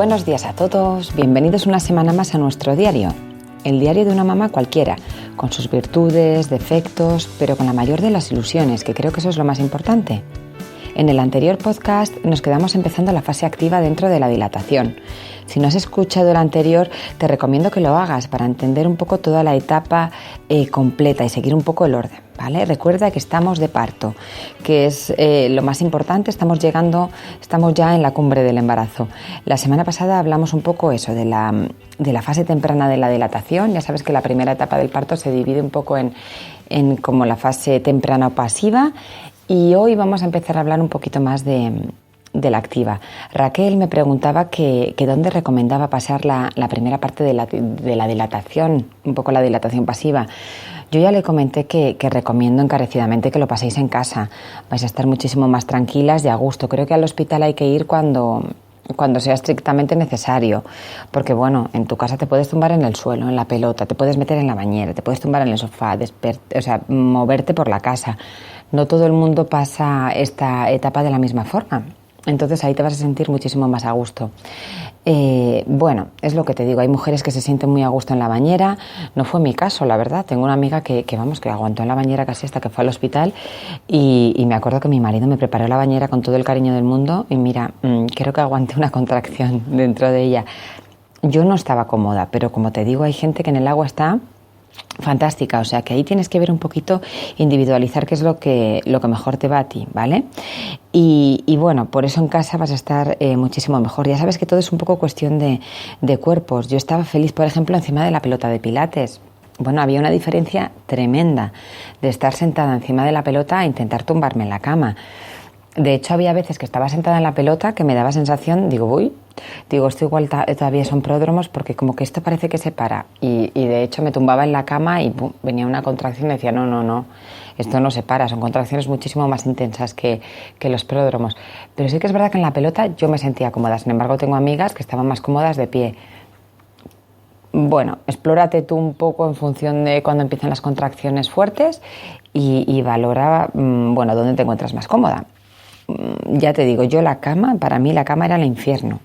Buenos días a todos, bienvenidos una semana más a nuestro diario. El diario de una mamá cualquiera, con sus virtudes, defectos, pero con la mayor de las ilusiones, que creo que eso es lo más importante. En el anterior podcast nos quedamos empezando la fase activa dentro de la dilatación. Si no has escuchado el anterior, te recomiendo que lo hagas para entender un poco toda la etapa completa y seguir un poco el orden, ¿vale? Recuerda que estamos de parto, que es lo más importante, estamos ya en la cumbre del embarazo. La semana pasada hablamos un poco eso, de la fase temprana de la dilatación. Ya sabes que la primera etapa del parto se divide un poco en como la fase temprana o pasiva. Y hoy vamos a empezar a hablar un poquito más de la activa. Raquel me preguntaba que dónde recomendaba pasar la primera parte de la dilatación, un poco la dilatación pasiva. Yo ya le comenté que recomiendo encarecidamente que lo paséis en casa. Vais a estar muchísimo más tranquilas y a gusto. Creo que al hospital hay que ir cuando sea estrictamente necesario, porque bueno, en tu casa te puedes tumbar en el suelo, en la pelota, te puedes meter en la bañera, te puedes tumbar en el sofá, moverte por la casa. No todo el mundo pasa esta etapa de la misma forma, entonces ahí te vas a sentir muchísimo más a gusto. Bueno, es lo que te digo, hay mujeres que se sienten muy a gusto en la bañera. No fue mi caso, la verdad. Tengo una amiga que aguantó en la bañera casi hasta que fue al hospital y me acuerdo que mi marido me preparó la bañera con todo el cariño del mundo y mira, creo que aguanté una contracción dentro de ella. Yo no estaba cómoda, pero como te digo, hay gente que en el agua está fantástica, o sea que ahí tienes que ver un poquito, individualizar qué es lo que mejor te va a ti, ¿vale? Y bueno, por eso en casa vas a estar muchísimo mejor. Ya sabes que todo es un poco cuestión de cuerpos. Yo estaba feliz, por ejemplo, encima de la pelota de pilates. Bueno, había una diferencia tremenda de estar sentada encima de la pelota a intentar tumbarme en la cama. De hecho, había veces que estaba sentada en la pelota que me daba sensación, esto igual todavía son pródromos porque como que esto parece que se para. Y de hecho me tumbaba en la cama y venía una contracción y decía, no, esto no se para, son contracciones muchísimo más intensas que los pródromos. Pero sí que es verdad que en la pelota yo me sentía cómoda, sin embargo tengo amigas que estaban más cómodas de pie. Bueno, explórate tú un poco en función de cuando empiezan las contracciones fuertes y valora, dónde te encuentras más cómoda. Ya te digo, para mí la cama era el infierno.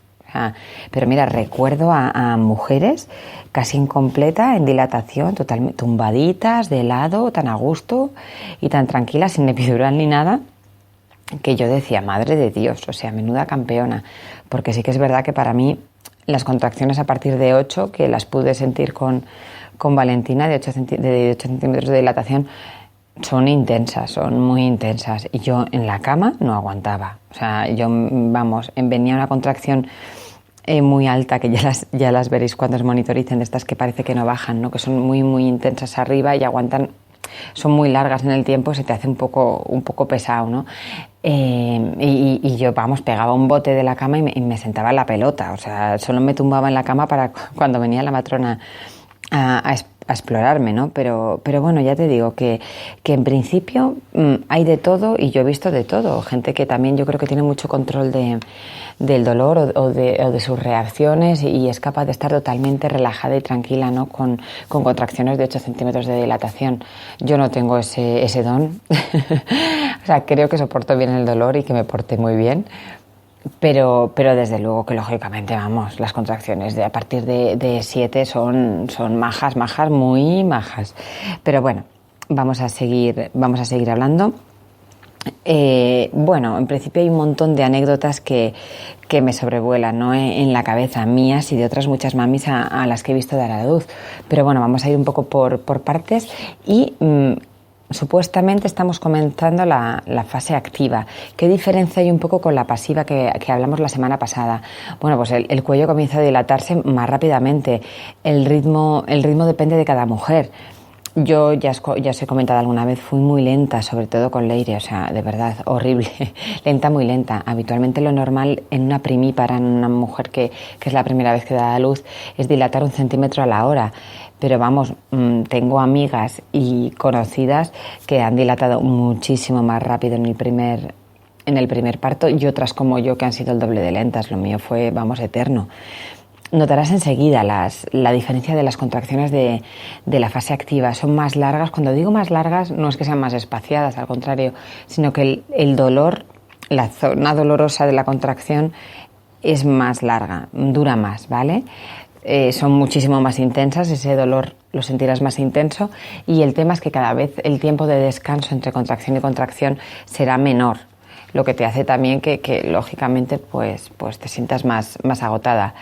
Pero mira, recuerdo a mujeres casi incompleta, en dilatación, totalmente tumbaditas, de lado, tan a gusto y tan tranquilas, sin epidural ni nada, que yo decía, madre de Dios, o sea, menuda campeona. Porque sí que es verdad que para mí las contracciones a partir de 8, que las pude sentir con Valentina, de 8 centímetros de dilatación, son intensas, son muy intensas. Y yo en la cama no aguantaba. O sea, venía una contracción muy alta, que ya las veréis cuando os monitoricen, de estas que parece que no bajan, ¿no? Que son muy, muy intensas arriba y aguantan, son muy largas en el tiempo, se te hace un poco pesado, ¿no? Y yo, pegaba un bote de la cama y me sentaba en la pelota. O sea, solo me tumbaba en la cama para cuando venía la matrona a explorarme, ¿no? Pero bueno, ya te digo que en principio hay de todo y yo he visto de todo. Gente que también yo creo que tiene mucho control del dolor o de sus reacciones y es capaz de estar totalmente relajada y tranquila, ¿no? Con contracciones de 8 centímetros de dilatación. Yo no tengo ese don. O sea, creo que soporto bien el dolor y que me porté muy bien. Pero desde luego que lógicamente, las contracciones a partir de 7 son majas, muy majas. Pero bueno, vamos a seguir hablando. En principio hay un montón de anécdotas que me sobrevuelan, ¿no? En la cabeza, mías y de otras muchas mamis a las que he visto dar a la luz. Pero bueno, vamos a ir un poco por partes y supuestamente estamos comenzando la fase activa. ¿Qué diferencia hay un poco con la pasiva que hablamos la semana pasada? Bueno, pues el cuello comienza a dilatarse más rápidamente. El ritmo depende de cada mujer. Yo ya os he comentado alguna vez, fui muy lenta, sobre todo con Leire, o sea, de verdad, horrible, muy lenta. Habitualmente lo normal en una primípara, en una mujer que es la primera vez que da a luz, es dilatar 1 centímetro a la hora. Pero tengo amigas y conocidas que han dilatado muchísimo más rápido en el primer parto y otras como yo que han sido el doble de lentas. Lo mío fue, eterno. Notarás enseguida la diferencia de las contracciones de la fase activa. Son más largas. Cuando digo más largas no es que sean más espaciadas, al contrario, sino que el dolor, la zona dolorosa de la contracción es más larga, dura más, ¿vale? Son muchísimo más intensas, ese dolor lo sentirás más intenso y el tema es que cada vez el tiempo de descanso entre contracción y contracción será menor, lo que te hace también que lógicamente pues te sientas más agotada.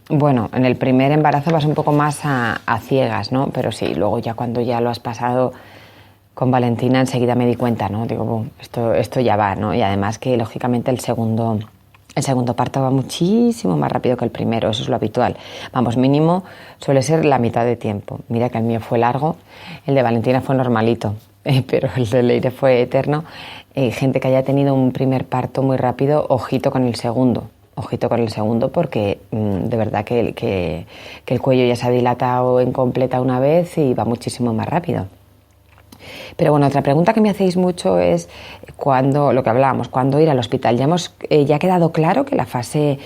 Bueno, en el primer embarazo vas un poco más a ciegas, ¿no? Pero sí, luego ya cuando ya lo has pasado con Valentina enseguida me di cuenta, ¿no? Digo, boom, esto ya va, ¿no? Y además que lógicamente el segundo parto va muchísimo más rápido que el primero, eso es lo habitual. Vamos, mínimo suele ser la mitad de tiempo. Mira que el mío fue largo, el de Valentina fue normalito, pero el de Leire fue eterno. Gente que haya tenido un primer parto muy rápido, ojito con el segundo porque de verdad que el cuello ya se ha dilatado en completa una vez y va muchísimo más rápido. Pero bueno, otra pregunta que me hacéis mucho es lo que hablábamos, cuándo ir al hospital. Ya ha quedado claro que la fase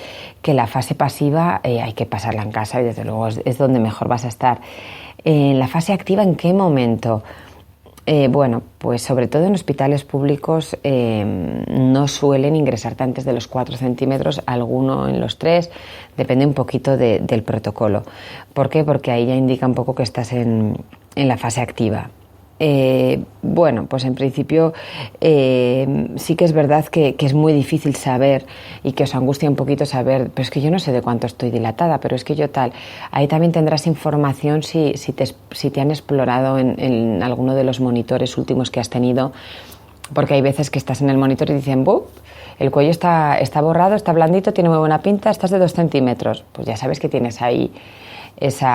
pasiva hay que pasarla en casa y desde luego es donde mejor vas a estar. En la fase activa, ¿en qué momento? Bueno, pues sobre todo en hospitales públicos no suelen ingresarte antes de los 4 centímetros, alguno en los 3, depende un poquito del protocolo. ¿Por qué? Porque ahí ya indica un poco que estás en la fase activa. Bueno, pues en principio sí que es verdad que es muy difícil saber y que os angustia un poquito saber, pero es que yo no sé de cuánto estoy dilatada, pero es que yo tal. Ahí también tendrás información si te han explorado en alguno de los monitores últimos que has tenido, porque hay veces que estás en el monitor y dicen, ¡bup! El cuello está borrado, está blandito, tiene muy buena pinta, estás de 2 centímetros. Pues ya sabes que tienes ahí ese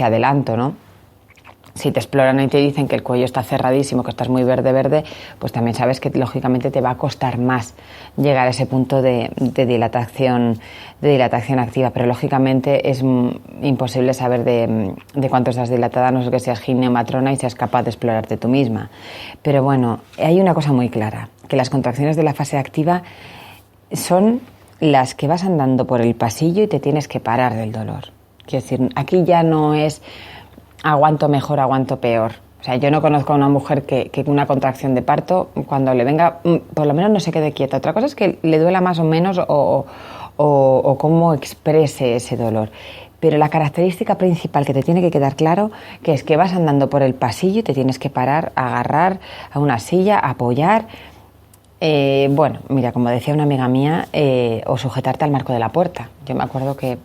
adelanto, ¿no? Si te exploran y te dicen que el cuello está cerradísimo, que estás muy verde, pues también sabes que lógicamente te va a costar más llegar a ese punto de dilatación activa, pero lógicamente es imposible saber de cuánto estás dilatada, a no ser que seas ginematrona y seas capaz de explorarte tú misma. Pero bueno, hay una cosa muy clara, que las contracciones de la fase activa son las que vas andando por el pasillo y te tienes que parar del dolor. Quiero decir, aquí ya no es aguanto mejor, aguanto peor. O sea, yo no conozco a una mujer que una contracción de parto, cuando le venga, por lo menos no se quede quieta. Otra cosa es que le duela más o menos o cómo exprese ese dolor. Pero la característica principal que te tiene que quedar claro, que es que vas andando por el pasillo y te tienes que parar, agarrar a una silla, apoyar. Bueno, mira, como decía una amiga mía, o sujetarte al marco de la puerta. Yo me acuerdo que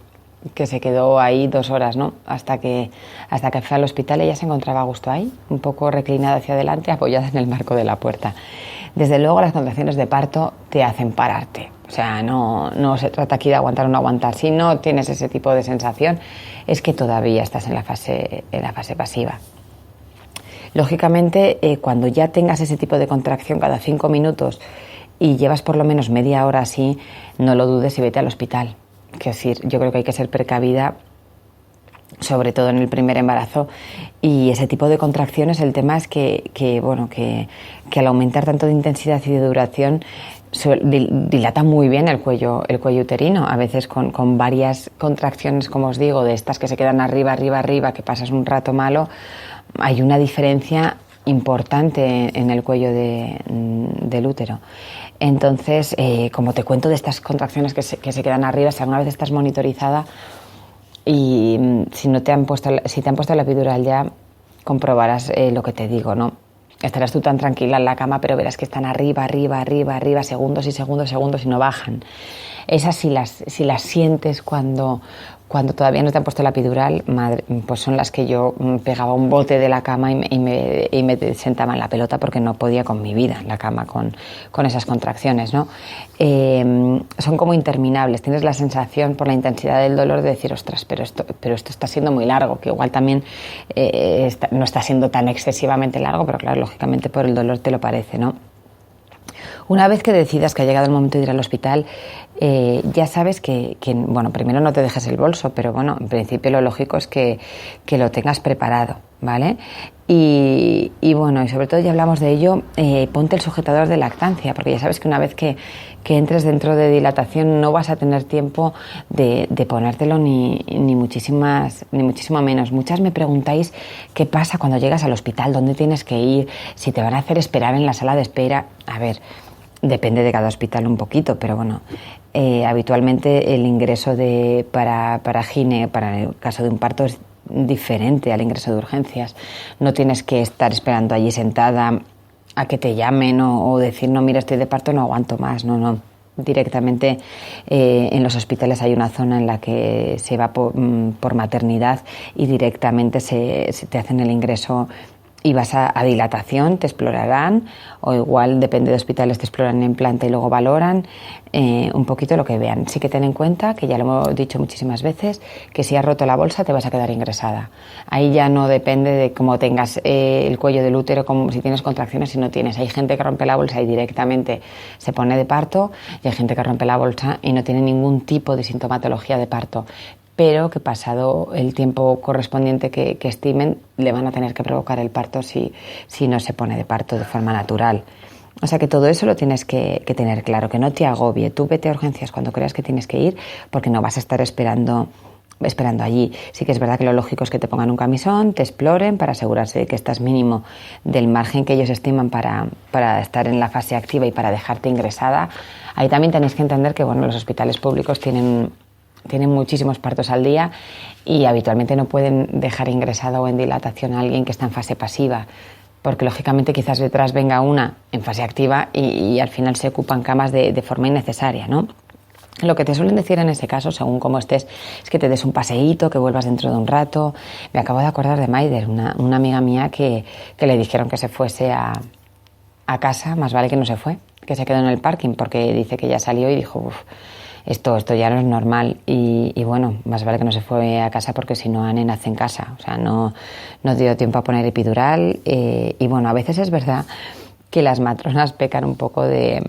se quedó ahí 2 horas, ¿no? Hasta que fue al hospital. Ella se encontraba a gusto ahí, un poco reclinada hacia adelante, apoyada en el marco de la puerta. Desde luego las contracciones de parto te hacen pararte. O sea, no se trata aquí de aguantar o no aguantar. Si no tienes ese tipo de sensación, es que todavía estás en la fase pasiva. Lógicamente, cuando ya tengas ese tipo de contracción cada 5 minutos y llevas por lo menos media hora así, no lo dudes y vete al hospital. Quiero decir, yo creo que hay que ser precavida, sobre todo en el primer embarazo, y ese tipo de contracciones, el tema es que al aumentar tanto de intensidad y de duración dilata muy bien el cuello uterino, a veces con varias contracciones, como os digo, de estas que se quedan arriba, que pasas un rato malo, hay una diferencia importante en el cuello del útero. Entonces, como te cuento de estas contracciones que se quedan arriba, si alguna vez estás monitorizada y si te han puesto la epidural ya, comprobarás lo que te digo, ¿no? Estarás tú tan tranquila en la cama, pero verás que están arriba, segundos y no bajan. Esas si las sientes cuando todavía no te han puesto la epidural, madre, pues son las que yo pegaba un bote de la cama y me sentaba en la pelota porque no podía con mi vida en la cama con esas contracciones, ¿no? Son como interminables, tienes la sensación por la intensidad del dolor de decir, ostras, pero esto está siendo muy largo, que igual también no está siendo tan excesivamente largo, pero claro, lógicamente por el dolor te lo parece, ¿no? Una vez que decidas que ha llegado el momento de ir al hospital, ya sabes que, bueno, primero no te dejes el bolso, pero bueno, en principio lo lógico es que lo tengas preparado, ¿vale? Y bueno, y sobre todo ya hablamos de ello, ponte el sujetador de lactancia, porque ya sabes que una vez que entres dentro de dilatación no vas a tener tiempo de ponértelo ni muchísimo menos. Muchas me preguntáis qué pasa cuando llegas al hospital, dónde tienes que ir, si te van a hacer esperar en la sala de espera. A ver, depende de cada hospital un poquito, pero bueno, Habitualmente el ingreso para gine, para el caso de un parto, es diferente al ingreso de urgencias. No tienes que estar esperando allí sentada a que te llamen o decir, no, mira, estoy de parto, no aguanto más. No. Directamente en los hospitales hay una zona en la que se va por maternidad y directamente se te hacen el ingreso y vas a dilatación, te explorarán, o igual, depende de hospitales, te exploran en planta y luego valoran un poquito lo que vean. Sí que ten en cuenta, que ya lo hemos dicho muchísimas veces, que si has roto la bolsa te vas a quedar ingresada. Ahí ya no depende de cómo tengas el cuello del útero, como si tienes contracciones, si no tienes. Hay gente que rompe la bolsa y directamente se pone de parto, y hay gente que rompe la bolsa y no tiene ningún tipo de sintomatología de parto, pero que pasado el tiempo correspondiente que estimen, le van a tener que provocar el parto si no se pone de parto de forma natural. O sea que todo eso lo tienes que tener claro, que no te agobie. Tú vete a urgencias cuando creas que tienes que ir, porque no vas a estar esperando allí. Sí que es verdad que lo lógico es que te pongan un camisón, te exploren para asegurarse de que estás mínimo del margen que ellos estiman para estar en la fase activa y para dejarte ingresada. Ahí también tenéis que entender que los hospitales públicos tienen muchísimos partos al día y habitualmente no pueden dejar ingresado o en dilatación a alguien que está en fase pasiva, porque lógicamente quizás detrás venga una en fase activa y al final se ocupan camas de forma innecesaria, ¿no? Lo que te suelen decir en ese caso, según cómo estés, es que te des un paseíto, que vuelvas dentro de un rato. Me acabo de acordar de Maider, una amiga mía que le dijeron que se fuese a casa, más vale que no se fue, que se quedó en el parking, porque dice que ya salió y dijo, esto ya no es normal y más vale que no se fue a casa porque si no Anne nace en casa, o sea, no dio tiempo a poner epidural a veces es verdad que las matronas pecan un poco de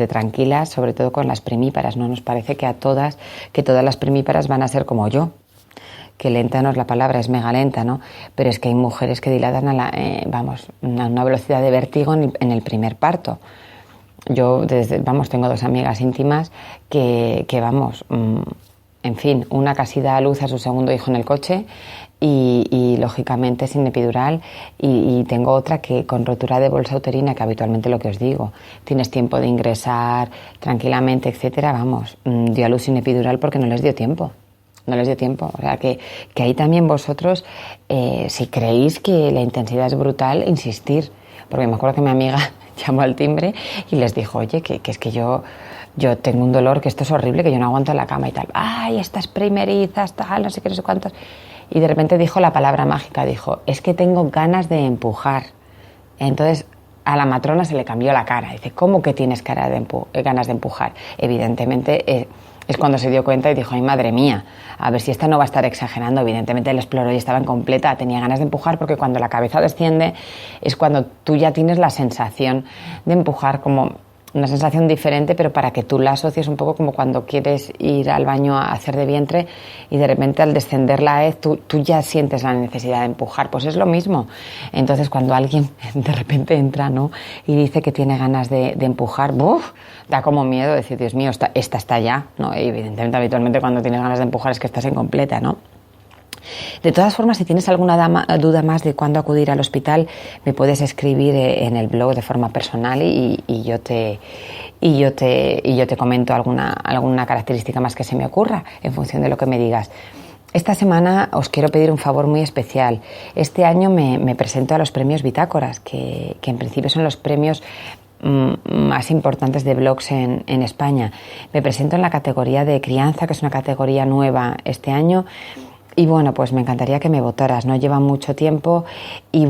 tranquilas, sobre todo con las primíparas, no nos parece que todas las primíparas van a ser como yo, que lenta no es la palabra, es mega lenta, ¿no? Pero es que hay mujeres que dilatan a una velocidad de vértigo en el primer parto. Yo tengo dos amigas íntimas que en fin, una casi da a luz a su segundo hijo en el coche y lógicamente sin epidural y tengo otra que con rotura de bolsa uterina, que habitualmente lo que os digo, tienes tiempo de ingresar tranquilamente, etcétera, dio a luz sin epidural porque no les dio tiempo. O sea que ahí también vosotros, si creéis que la intensidad es brutal, insistir, porque me acuerdo que mi amiga llamó al timbre y les dijo, oye, que es que yo tengo un dolor, que esto es horrible, que yo no aguanto en la cama y tal. Ay, estas primerizas, tal, no sé qué, no sé cuántas. Y de repente dijo la palabra mágica, dijo, es que tengo ganas de empujar. Entonces a la matrona se le cambió la cara. Dice, ¿cómo que tienes ganas de empujar? Evidentemente es cuando se dio cuenta y dijo, ay, madre mía, a ver si esta no va a estar exagerando. Evidentemente el exploró y estaba en completa, tenía ganas de empujar, porque cuando la cabeza desciende es cuando tú ya tienes la sensación de empujar, como una sensación diferente, pero para que tú la asocies un poco como cuando quieres ir al baño a hacer de vientre y de repente al descender la hez tú ya sientes la necesidad de empujar, pues es lo mismo. Entonces cuando alguien de repente entra, ¿no?, y dice que tiene ganas de empujar, ¡buf!, da como miedo decir, Dios mío, esta está ya, ¿no? Y evidentemente habitualmente cuando tienes ganas de empujar es que estás incompleta, ¿no? De todas formas, si tienes alguna duda más de cuándo acudir al hospital, me puedes escribir en el blog de forma personal y yo te comento alguna característica más que se me ocurra en función de lo que me digas. Esta semana os quiero pedir un favor muy especial. Este año me presento a los premios Bitácoras, que en principio son los premios más importantes de blogs en España. Me presento en la categoría de crianza, que es una categoría nueva este año. Y pues me encantaría que me votaras, no lleva mucho tiempo y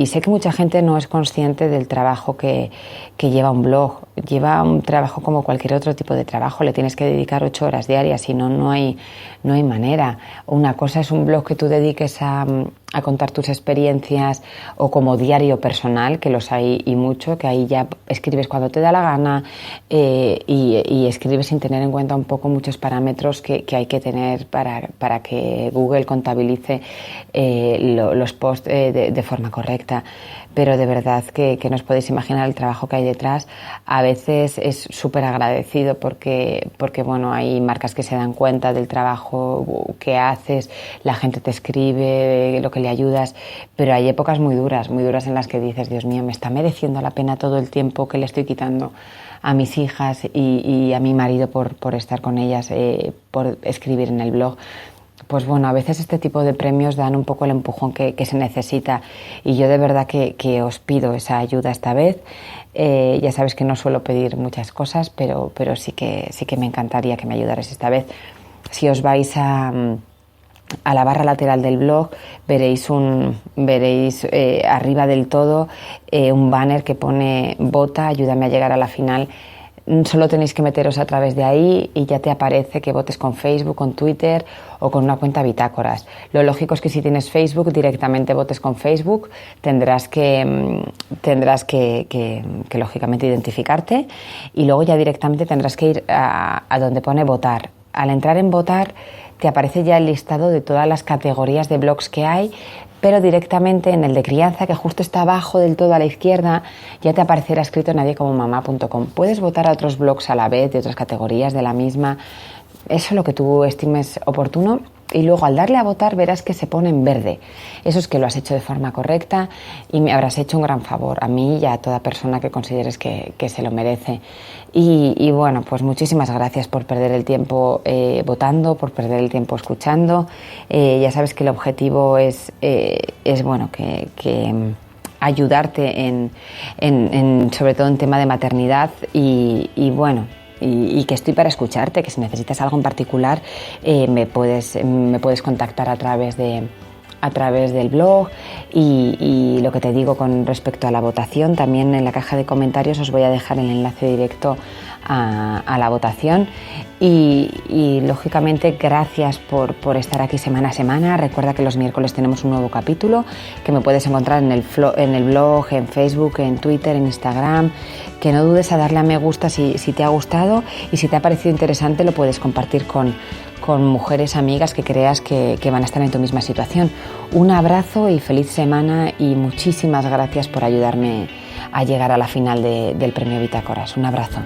sé que mucha gente no es consciente del trabajo que lleva un blog. Lleva un trabajo como cualquier otro tipo de trabajo, le tienes que dedicar 8 horas diarias, si no, no hay manera. Una cosa es un blog que tú dediques a contar tus experiencias o como diario personal, que los hay y mucho, que ahí ya escribes cuando te da la gana y escribes sin tener en cuenta un poco muchos parámetros que hay que tener para que Google contabilice los posts de forma correcta. Pero de verdad que no os podéis imaginar el trabajo que hay detrás. A veces es súper agradecido porque hay marcas que se dan cuenta del trabajo que haces, la gente te escribe lo que que le ayudas, pero hay épocas muy duras en las que dices, Dios mío, me está mereciendo la pena todo el tiempo que le estoy quitando a mis hijas y a mi marido por estar con ellas, por escribir en el blog. Pues bueno, a veces este tipo de premios dan un poco el empujón que se necesita, y yo de verdad que os pido esa ayuda esta vez. Ya sabes que no suelo pedir muchas cosas, pero sí que me encantaría que me ayudarais esta vez. Si os vais a la barra lateral del blog, veréis arriba del todo un banner que pone vota, ayúdame a llegar a la final. Solo tenéis que meteros a través de ahí y ya te aparece que votes con Facebook, con Twitter o con una cuenta Bitácoras. Lo lógico es que si tienes Facebook, directamente votes con Facebook. Tendrás que lógicamente identificarte, y luego ya directamente tendrás que ir a donde pone votar. Al entrar en votar te aparece ya el listado de todas las categorías de blogs que hay, pero directamente en el de crianza, que justo está abajo del todo a la izquierda, ya te aparecerá escrito nadiecomomamá.com. Puedes votar a otros blogs a la vez, de otras categorías, de la misma. Eso es lo que tú estimes oportuno, y luego al darle a votar verás que se pone en verde. Eso es que lo has hecho de forma correcta y me habrás hecho un gran favor a mí y a toda persona que consideres que se lo merece. Y bueno, pues muchísimas gracias por perder el tiempo votando, por perder el tiempo escuchando. Ya sabes que el objetivo es bueno, que ayudarte sobre todo en tema de maternidad, y bueno, y que estoy para escucharte, que si necesitas algo en particular me puedes contactar a través del blog, y lo que te digo con respecto a la votación, también en la caja de comentarios os voy a dejar el enlace directo a la votación, y lógicamente gracias por estar aquí semana a semana. Recuerda que los miércoles tenemos un nuevo capítulo que me puedes encontrar en el blog, en Facebook, en Twitter, en Instagram. Que no dudes a darle a me gusta si te ha gustado, y si te ha parecido interesante lo puedes compartir con mujeres amigas que creas que van a estar en tu misma situación. Un abrazo y feliz semana, y muchísimas gracias por ayudarme a llegar a la final del premio Bitácoras. Un abrazo.